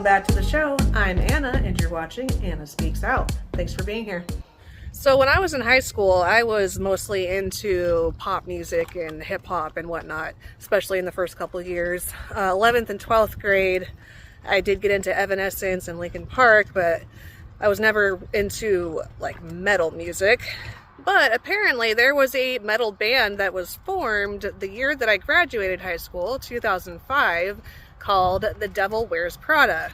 back to the show. I'm Anna, and you're watching Anna Speaks Out. Thanks for being here. So when I was in high school, I was mostly into pop music and hip hop and whatnot, especially in the first couple of years. 11th and 12th grade, I did get into Evanescence and Linkin Park, but I was never into like metal music. But apparently there was a metal band that was formed the year that I graduated high school, 2005, called The Devil Wears Prada.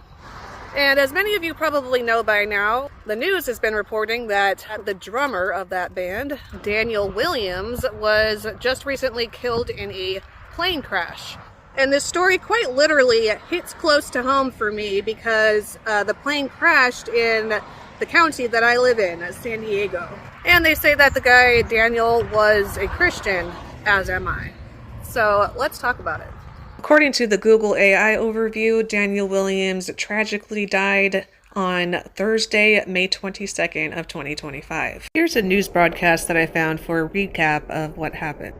And as many of you probably know by now, the news has been reporting that the drummer of that band, Daniel Williams, was just recently killed in a plane crash. And this story quite literally hits close to home for me because the plane crashed in the county that I live in, San Diego. And they say that the guy, Daniel, was a Christian, as am I. So let's talk about it. According to the Google AI overview, Daniel Williams tragically died on Thursday, May 22nd of 2025. Here's a news broadcast that I found for a recap of what happened.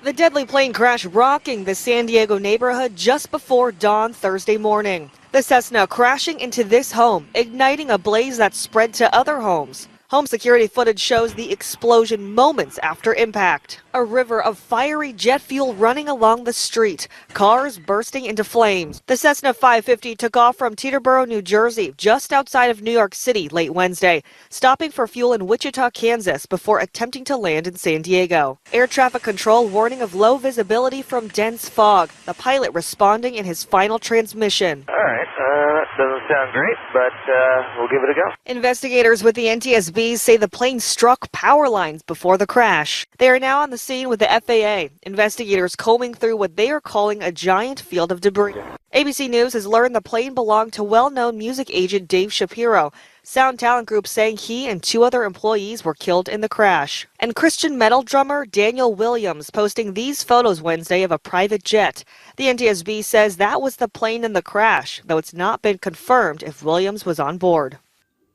The deadly plane crash rocking the San Diego neighborhood just before dawn Thursday morning. The Cessna crashing into this home, igniting a blaze that spread to other homes. Home security footage shows the explosion moments after impact. A river of fiery jet fuel running along the street, cars bursting into flames. The Cessna 550 took off from Teterboro, New Jersey, just outside of New York City late Wednesday, stopping for fuel in Wichita, Kansas, before attempting to land in San Diego. Air traffic control warning of low visibility from dense fog, the pilot responding in his final transmission. All right, that doesn't sound great, but we'll give it a go. Investigators with the NTSB say the plane struck power lines before the crash. They are now on the scene with the FAA, investigators combing through what they are calling a giant field of debris. ABC News has learned the plane belonged to well-known music agent Dave Shapiro. Sound Talent Group saying he and two other employees were killed in the crash. And Christian metal drummer Daniel Williams posting these photos Wednesday of a private jet. The NTSB says that was the plane in the crash, though it's not been confirmed if Williams was on board.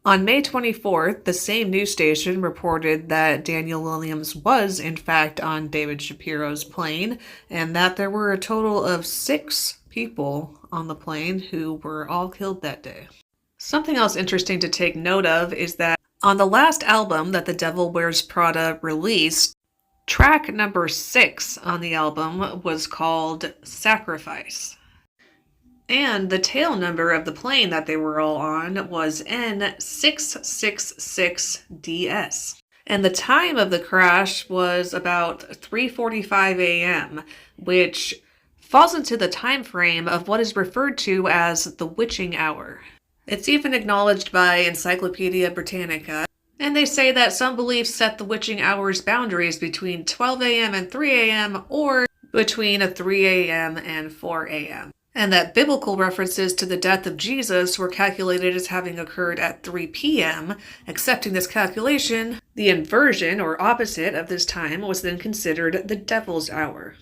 On May 24th, the same news station reported that Daniel Williams was, in fact, on David Shapiro's plane, and that there were a total of 6 people on the plane who were all killed that day. Something else interesting to take note of is that on the last album that The Devil Wears Prada released, track number 6 on the album was called Sacrifice. And the tail number of the plane that they were all on was N666DS. And the time of the crash was about 3:45 a.m., which falls into the time frame of what is referred to as the witching hour. It's even acknowledged by Encyclopedia Britannica, and they say that some beliefs set the witching hour's boundaries between 12 a.m. and 3 a.m. or between 3 a.m. and 4 a.m. and that biblical references to the death of Jesus were calculated as having occurred at 3 p.m. Accepting this calculation, the inversion or opposite of this time was then considered the devil's hour.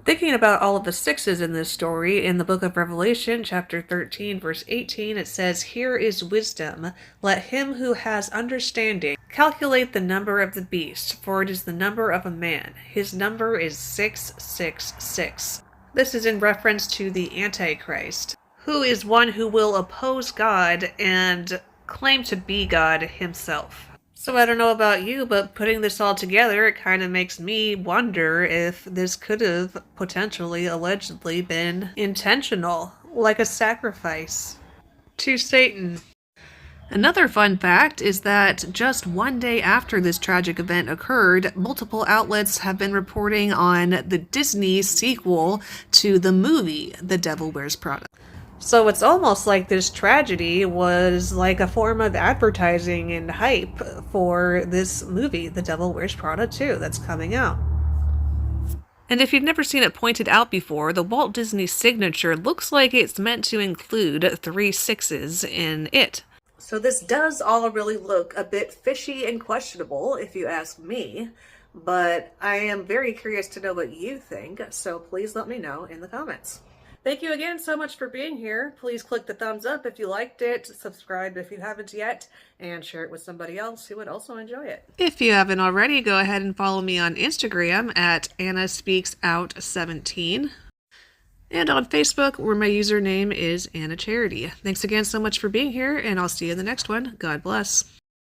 Thinking about all of the 6s in this story, in the book of Revelation, chapter 13, verse 18, it says, "Here is wisdom. Let him who has understanding calculate the number of the beast, for it is the number of a man. His number is 666. This is in reference to the Antichrist, who is one who will oppose God and claim to be God himself. So I don't know about you, but putting this all together, it kind of makes me wonder if this could have potentially, allegedly been intentional, like a sacrifice to Satan. Another fun fact is that just one day after this tragic event occurred, multiple outlets have been reporting on the Disney sequel to the movie The Devil Wears Prada. So it's almost like this tragedy was like a form of advertising and hype for this movie, The Devil Wears Prada 2, that's coming out. And if you've never seen it pointed out before, the Walt Disney signature looks like it's meant to include 3 6s in it. So this does all really look a bit fishy and questionable, if you ask me, but I am very curious to know what you think, so please let me know in the comments. Thank you again so much for being here. Please click the thumbs up if you liked it, subscribe if you haven't yet, and share it with somebody else who would also enjoy it. If you haven't already, go ahead and follow me on Instagram at AnnaSpeaksOut17. and on Facebook, where my username is Anna Charity. Thanks again so much for being here, and I'll see you in the next one. God bless.